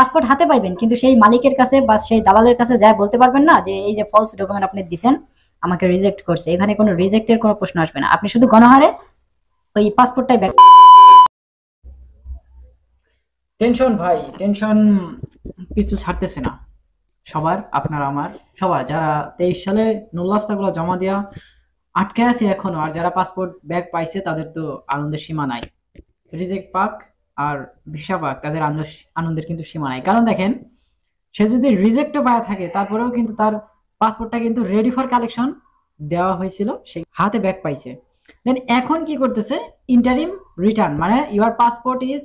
Passport হাতে পাইবেন, কিন্তু সেই মালিকের কাছে বা সেই দালালের কাছে যায় বলতে পারবেন না যে এই যে ফলস ডকুমেন্ট আপনি দিছেন আমাকে রিজেক্ট করছে। এখানে কোনো রিজেক্টের কোনো প্রশ্ন আসবে না, আপনি শুধু গণহারে ওই পাসপোর্টটাই ব্যাক। টেনশন ভাই, টেনশন কিছু ছাড়তেছে না সবার, আপনার আমার সবার। যারা 23 সালে নুল্লাস্তাগুলো জমা দেওয়া আটকে আছে এখনো, আর যারা পাসপোর্ট ব্যাক পাইছে তাদের তো আনন্দের সীমা নাই। রিজেক্ট পাক আর ভিসা পাক, তাদের আনন্দের কিন্তু সীমা নাই। কারণ দেখেন, সে যদি রিজেক্টও পায় থাকে তারপরেও কিন্তু তার পাসপোর্টটা কিন্তু রেডি ফর কালেকশন দেওয়া হয়েছিল, সে হাতে ব্যাক পাইছে। দেন এখন কি করতেছে, ইন্টারিম রিটার্ন, মানে your passport is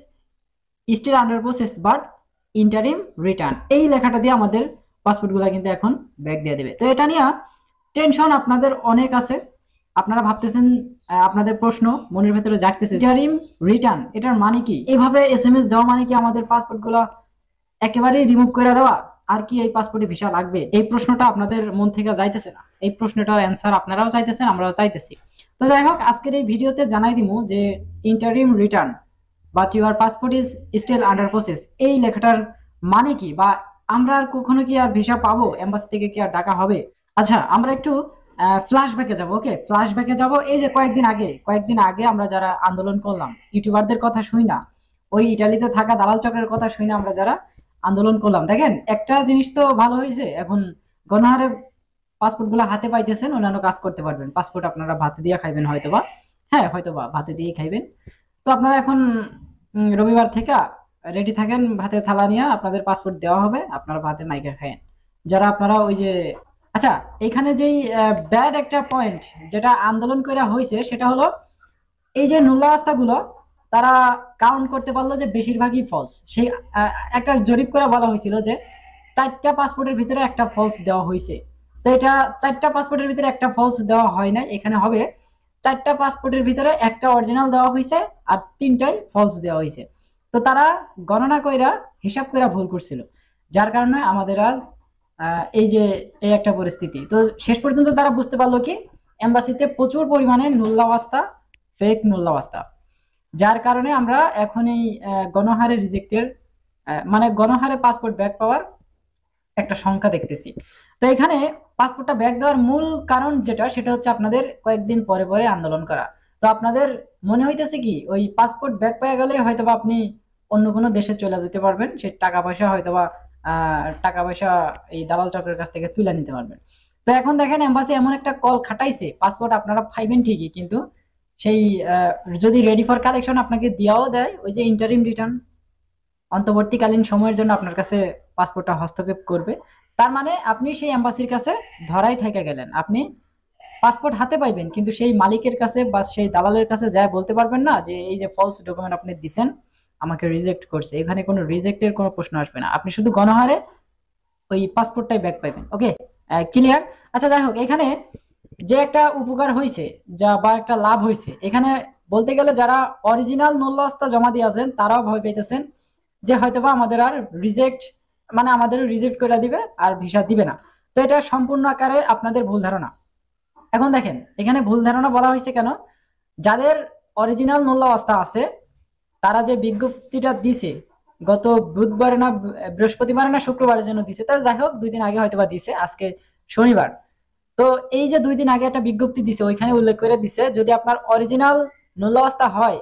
still under process but interim return, এই লেখাটা দিয়ে আমাদের পাসপোর্টগুলো কিন্তু এখন ব্যাক দিয়ে দেবে। তো এটা নিয়ে টেনশন আপনাদের অনেক আছে। আপনারা ভাবতেছেন, আপনাদের প্রশ্ন মনের ভেতরে জাগতেছে, ইন্টারিম রিটার্ন এটার মানে কি? এইভাবে এসএমএস দেওয়া মানে কি আমাদের পাসপোর্টগুলো একেবারেই রিমুভ করে দেওয়া? আর কি এই পাসপোর্টে ভিসা লাগবে? এই প্রশ্নটা আপনাদের মন থেকে যাইতেছে না। এই প্রশ্নটার অ্যান্সার আপনারাও চাইতেছেন, আমরাও চাইতেছি। তো যাই হোক, আজকের এই ভিডিওতে জানাই দিমু যে interim return but your passport is still under process, এই লেখাটার মানে কি, বা আমরা আর কখনো কি আর ভিসা পাবো, এম্বাসি থেকে কি আর ডাকা হবে? আচ্ছা, আমরা একটু ফ্ল্যাশব্যাকে যাব। ওকে, ফ্ল্যাশব্যাকে যাব। এই যে কয়েকদিন আগে আমরা যারা আন্দোলন করলাম, ইউটিউবারদের কথা শুই না, ওই ইটালিতে থাকা দালাল চক্রের কথা শুই না, আমরা যারা আন্দোলন করলাম, দেখেন একটা জিনিস তো ভালো হয়েছে, এখন গণহারে পাসপোর্ট গুলো হাতে পাইতেছেন, অন্যান্য কাজ করতে পারবেন। পাসপোর্ট আপনারা ভাতে দিয়ে খাইবেন হয়তোবা, হ্যাঁ হয়তোবা ভাতে দিয়ে খাইবেন। তো আপনারা এখন রবিবার থেকে রেডি থাকেন, ভাতের থালা নিয়ে আপনাদের পাসপোর্ট দেওয়া হবে, আপনারা ভাতে মাইকে খায়েন। যারা আপনারা ওই যে, আচ্ছা, এখানে যেই ব্যাড একটা পয়েন্ট যেটা আন্দোলন করে হয়েছে সেটা হলো এই যে নুল্লা রাস্তাগুলো তারা কাউন্ট করতে পারলো যে বেশিরভাগই ফলস। সেই একটা জরিপ করে বলা হয়েছিল যে 4টা পাসপোর্টের ভিতরে একটা ফলস দেওয়া হয়েছে। তো এটা 4টা পাসপোর্টের ভিতরে একটা ফলস দেওয়া হয় না, এখানে হবে 4টা পাসপোর্টের ভিতরে একটা অরিজিনাল দেওয়া হয়েছে আর 3টাই ফলস দেওয়া হয়েছে। তো তারা গণনা কইরা হিসাব কইরা ভুল করছিল, যার কারণে আমাদের আজ এই যে এই একটা পরিস্থিতি। তো শেষ পর্যন্ত তারা বুঝতে পারলো কি, এম্বাসিতে প্রচুর পরিমাণে নুল্লাওয়াস্তা, ফেক নুল্লাওয়াস্তা, যার কারণে আমরা এখন এই গণহারে রিজেক্টের, মানে গণহারে পাসপোর্ট ব্যাক পাওয়ার একটা সংখ্যা দেখতেছি। তো এখানে পাসপোর্টটা ব্যাক দেওয়ার মূল কারণ যেটা, সেটা হচ্ছে আপনাদের কয়েকদিন পরে পরে আন্দোলন করা। তো আপনাদের মনে হইতেছে কি ওই পাসপোর্ট ব্যাক পেয়ে গেলে হয়তোবা আপনি অন্য কোনো দেশে চলে যেতে পারবেন, সেই টাকা পয়সা হয়তোবা টাকা পয়সা এই দালাল চক্রের কাছ থেকে তুলে নিতে পারবেন। তো এখন দেখেন, এম্বাসি এমন একটা কল খাটাইছে, পাসপোর্ট আপনারা পাইবেন ঠিকই, কিন্তু সেই যদি রেডি ফর কালেকশন আপনাকে দিয়াও দেয়, ওই যে ইন্টারিম রিটার্ন, অন্তর্বর্তীকালীন সময়ের জন্য আপনার কাছে পাসপোর্টটা হস্তক্ষেপ করবে। তার মানে আপনি সেই এম্বাসির কাছে ধরাই থেকে গেলেন, আপনি পাসপোর্ট হাতে পাইবেন, কিন্তু সেই মালিকের কাছে বা সেই দালালের কাছে যায় বলতে পারবেন না যে এই যে ফলস ডকুমেন্ট আপনি দিছেন আমাকে রিজেক্ট করছে। এখানে কোনো রিজেক্টের কোনো প্রশ্ন আসবে না, আপনি শুধু গণহারে ওই পাসপোর্টটাই ব্যাক পাইবেন। ওকে, ক্লিয়ার? আচ্ছা, যাই হোক, এখানে যে একটা উপকার হয়েছে, যা বা একটা লাভ হয়েছে এখানে, বলতে গেলে যারা অরিজিনাল নল্লাস্তা জমা দিয়ে আছেন তারাও ভয় পেতেছেন যে হয়তোবা আমাদের আর রিজেক্ট, মানে আমাদের রিজেক্ট করে দিবে আর ভিসা দিবে না। তো এটা সম্পূর্ণ আকারে আপনাদের ভুল ধারণা। এখন দেখেন, এখানে ভুল ধারণা বলা হয়েছে কেন, যাদের অরিজিনাল নল্লাওয়াস্তা আছে তারা যে বিজ্ঞপ্তিটা দিছে গত বুধবারে না বৃহস্পতিবার না শুক্রবারের জন্য দিছে, তা যাই হোক 2 দিন আগে হয়তোবা দিছে, আজকে শনিবার। তো এই যে 2 দিন আগে একটা বিজ্ঞপ্তি দিছে, ওইখানে উল্লেখ করে দিছে যদি আপনার অরিজিনাল নূল্যাবস্থা হয়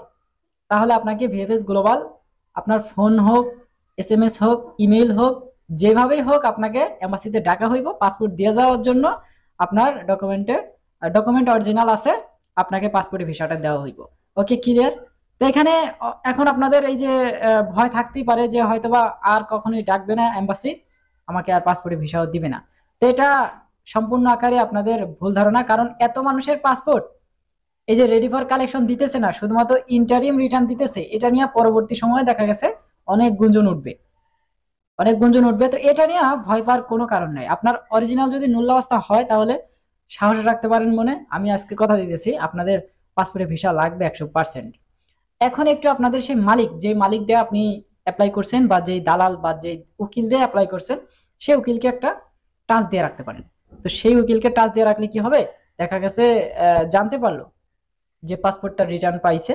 তাহলে আপনাকে ভিএফএস গ্লোবাল আপনার ফোন হোক, এসএমএস হোক, ইমেইল হোক, যেভাবেই হোক আপনাকে এম্বাসিতে ডাকা হইব পাসপোর্ট দিয়ে যাওয়ার জন্য। আপনার ডকুমেন্ট অরিজিনাল আছে, আপনাকে পাসপোর্টে ভিসাটা দেওয়া হইব। ওকে, ক্লিয়ার? তো এখানে এখন আপনাদের এই যে ভয় থাকতেই পারে যে হয়তোবা আর কখনোই ডাকবে না এম্বাসি, আমাকে আর পাসপোর্টে ভিসাও দিবে না। তো এটা সম্পূর্ণ আকারে আপনাদের ভুল ধারণা, কারণ এত মানুষের পাসপোর্ট এই যে রেডি ফর কালেকশন দিতেছে না, শুধুমাত্র ইন্টারিম রিটার্ন দিতেছে, এটা নিয়ে পরবর্তী সময়ে দেখা গেছে অনেক গুঞ্জন উঠবে, অনেক গুঞ্জন উঠবে। তো এটা নিয়ে ভয় পাওয়ার কোনো কারণ নাই। আপনার অরিজিনাল যদি নূল্যাবস্থা হয় তাহলে সাহস রাখতে পারেন মনে, আমি আজকে কথা দিতেছি আপনাদের পাসপোর্টে ভিসা লাগবে 100%। এখন একটু আপনাদের সেই মালিক, যে মালিক দিয়ে আপনি অ্যাপ্লাই করছেন বা যেই দালাল বা যেই উকিল দিয়ে অ্যাপ্লাই করছেন, সেই উকিলকে একটা টাচ দিয়ে রাখতে পারেন। তো সেই উকিলকে টাচ দিয়ে রাখলে কি হবে, দেখা গেছে জানতে পারলো যে পাসপোর্টটা রিটার্ন পাইছে,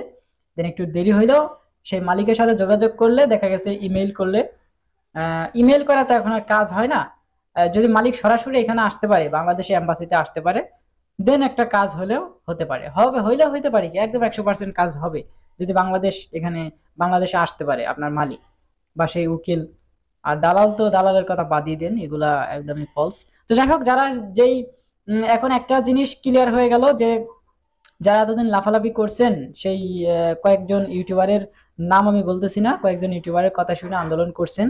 দেন একটু দেরি হইলেও সেই মালিকের সাথে যোগাযোগ করলে, দেখা গেছে ইমেইল করলে ইমেল করা তো এখন আর কাজ হয় না। যদি মালিক সরাসরি এখানে আসতে পারে, বাংলাদেশে এম্বাসিতে আসতে পারে, দেন একটা কাজ হলেও হতে পারে, হইলেও হইতে পারে কি একদম 100% কাজ হবে যদি বাংলাদেশে আসতে পারে আপনার মালিক বা সেই উকিল। আর দালাল তো দালালের কথা বাদই দেন, এগুলা একদমই ফলস। তো যাই হোক, যারা যেই এখন একটা জিনিস ক্লিয়ার হয়ে গেল যে যারা এতদিন লাফালাফি করছেন সেই কয়েকজন ইউটিউবারের নাম আমি বলতেছি না, কয়েকজন ইউটিউবারের কথা শুনে আন্দোলন করছেন,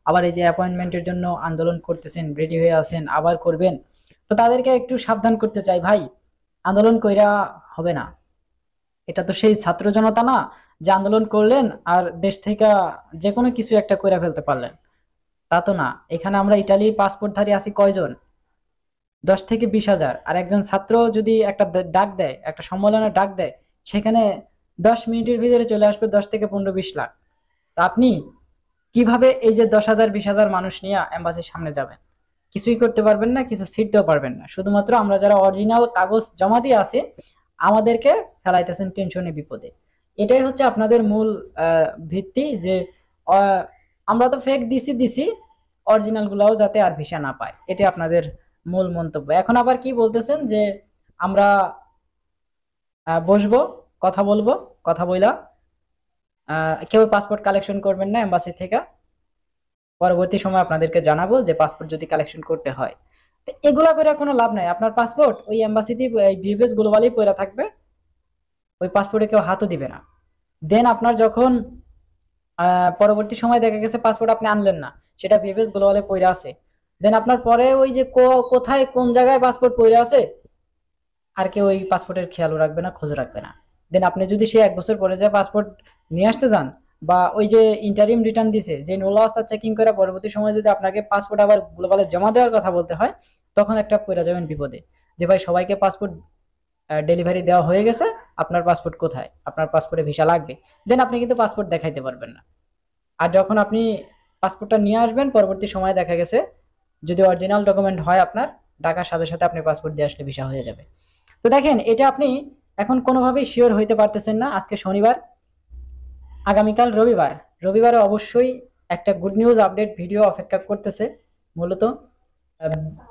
আবার এই যে অ্যাপয়েন্টমেন্টের জন্য আন্দোলন করতেছেন, রেডি হয়ে আছেন, আবার করবেন। তো তাদেরকে একটু সাবধান করতে চাই ভাই, আন্দোলন কইরা হবে না। এটা তো সেই ছাত্র জনতা না যে আন্দোলন করলেন আর দেশ থেকে যে কোনো কিছু একটা কইরা ফেলতে পারলেন, তা তো না। এখানে আমরা ইটালি পাসপোর্টধারী আছি কয়জন? 10 থেকে 20 হাজার। আর একজন ছাত্র যদি একটা ডাক দেয়, একটা সম্মেলনে ডাক দেয়, সেখানে 10 মিনিটের ভিতরে চলে আসবে 10 থেকে 15-20 লাখ। তা আপনি কিভাবে এই যে 10,000 20,000 মানুষ নিয়ে এম্বাসির সামনে যাবেন? কিছুই করতে পারবেন না, কিছু ছিটতেও পারবেন না। শুধুমাত্র আমরা যারা অরিজিনাল কাগজ জমা দিয়ে আছি আমাদেরকে ফেলাইতেছেন টেনশনে, বিপদে। এটাই হচ্ছে আপনাদের মূল ভিত্তি যে আহ, আমরা তো ফেক দিছি, অরিজিনাল গুলাও যাতে আর ভিসা না পায়, এটাই আপনাদের মূল মন্তব্য। এখন আবার কি বলতেছেন যে আমরা বসবো, কথা বলবো, কথা বইলা কেউ পাসপোর্ট কালেকশন করবেন না এম্বাসি থেকে, পরবর্তী সময় আপনাদেরকে জানাবো যে পাসপোর্ট যদি কালেকশন করতে হয়। তো এগুলা করে কোনো লাভ নাই, আপনার পাসপোর্ট ওই এম্বাসিতে ভিভিএস গ্লোবালই পড়ে থাকবে, ওই পাসপোর্টে কেউ হাতও দিবে না। দেন আপনার যখন পরবর্তী সময় দেখা গেছে পাসপোর্ট আপনি আনলেন না, সেটা ভিভিএস গ্লোবালে পড়ে আছে, দেন আপনার পরে ওই যে কোথায় কোন জায়গায় পাসপোর্ট পড়ে আছে আর কেউ ওই পাসপোর্টের খেয়ালও রাখবে না, খোঁজ রাখবে না। দেন আপনি যদি সে 1 বছর পরে যে পাসপোর্ট নিয়ে আসতে যান, বা ওই যে ইন্টারিম রিটার্ন দিছে যে নুলাস্তা চেকিং করে পরবর্তী সময় যদি আপনাকে পাসপোর্ট আবার গ্লোবালে জমা দেওয়ার কথা বলতে হয়, তখন একটা পড়ে যাবেন বিপদে যে ভাই সবাইকে পাসপোর্ট ডেলিভারি দেওয়া হয়ে গেছে, আপনার পাসপোর্ট কোথায়, আপনার পাসপোর্টে ভিসা লাগবে। দেন আপনি কিন্তু পাসপোর্ট দেখাইতে পারবেন না। আর যখন আপনি পাসপোর্টটা নিয়ে আসবেন পরবর্তী সময়ে দেখা গেছে যদি অরিজিনাল ডকুমেন্ট হয় আপনার, ডাকার সাথে সাথে আপনি পাসপোর্ট দিয়ে আসলে ভিসা হয়ে যাবে। তো দেখেন, এটা আপনি এখন কোনোভাবেই শিওর হইতে পারতেছেন না। আজকে শনিবার, আগামীকাল রবিবার, রবিবারে অবশ্যই একটা গুড নিউজ আপডেট ভিডিও অপেক্ষা করতেছে। মূলত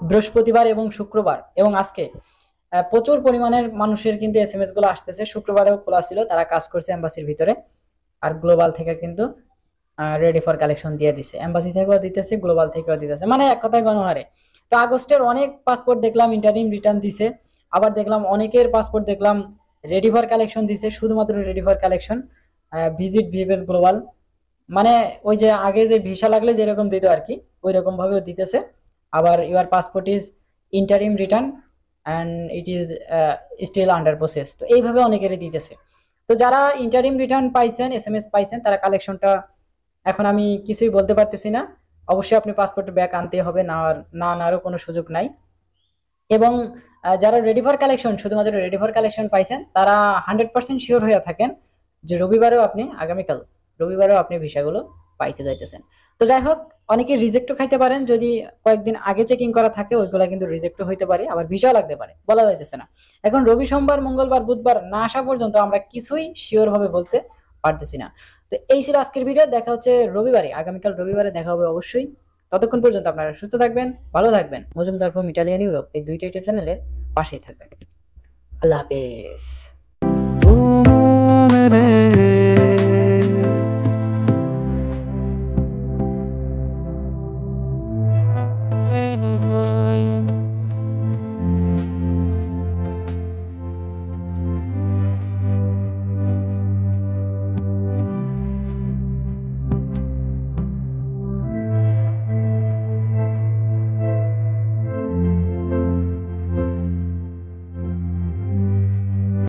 বৃহস্পতিবার এবং শুক্রবার এবং আজকে প্রচুর পরিমাণের মানুষের কিন্তু এসএমএস গুলো আসতেছে। শুক্রবারেও খোলা ছিল, তারা কাজ করছে এম্বাসির ভিতরে। আর গ্লোবাল থেকে কিন্তু রেডি ফর কালেকশন দিয়ে দিছে, এম্বাসি থেকেও দিতেছে, গ্লোবাল থেকেও দিতেছে, মানে এক কথায় গণহারে। তো আগস্টের অনেক পাসপোর্ট দেখলাম ইন্টারিম রিটার্ন দিছে, আবার দেখলাম অনেকের পাসপোর্ট দেখলাম রেডি ফর কালেকশন দিছে, শুধুমাত্র ready for collection, visit VFS global, মানে ওই যে আগে যে ভিসা লাগলে যেরকম দিত আর কি, ওই রকম ভাবেও দিতেছে। আবার your passport is interim return and it is still under process, তো এইভাবে অনেকেরই দিতেছে। তো যারা ইন্টারিম রিটার্ন পাইছেন, এসএমএস পাইছেন, তারা কালেকশনটা এখন আমি কিছুই বলতে পারতেছি না। অবশ্যই আপনি পাসপোর্ট ব্যাক আনতে হবে, না না আনারও কোনো সুযোগ নাই। এবং যারা রেডি ফর কালেকশন, শুধুমাত্র রেডি ফর কালেকশন পাইছেন, তারা 100% শিওর হয়ে থাকেন যে আগামীকাল রবিবারেও আপনি ভিসাগুলো পাইতে যাইতেছেন। তো যাই হোক, অনেকে রিজেক্টও খাইতে পারেন যদি কয়েকদিন আগে চেকিং করা থাকে, ওইগুলা কিন্তু রিজেক্টও হইতে পারে, আবার ভিসাও লাগতে পারে, বলা যাইতেছে না। এখন রবি সোমবার মঙ্গলবার বুধবার না আসা পর্যন্ত আমরা কিছুই শিওর ভাবে বলতে পারতেছি না। তো এই ছিল আজকের ভিডিও, দেখা হচ্ছে রবিবারে, আগামীকাল রবিবারে দেখা হবে অবশ্যই। ততক্ষণ পর্যন্ত আপনারা সুস্থ থাকবেন, ভালো থাকবেন। মজুমদার ফ্রম ইটালিয়ান ইউরোপ এই দুইটা ইউটিউব চ্যানেলের পাশেই থাকবেন। আল্লাহ হাফেজ।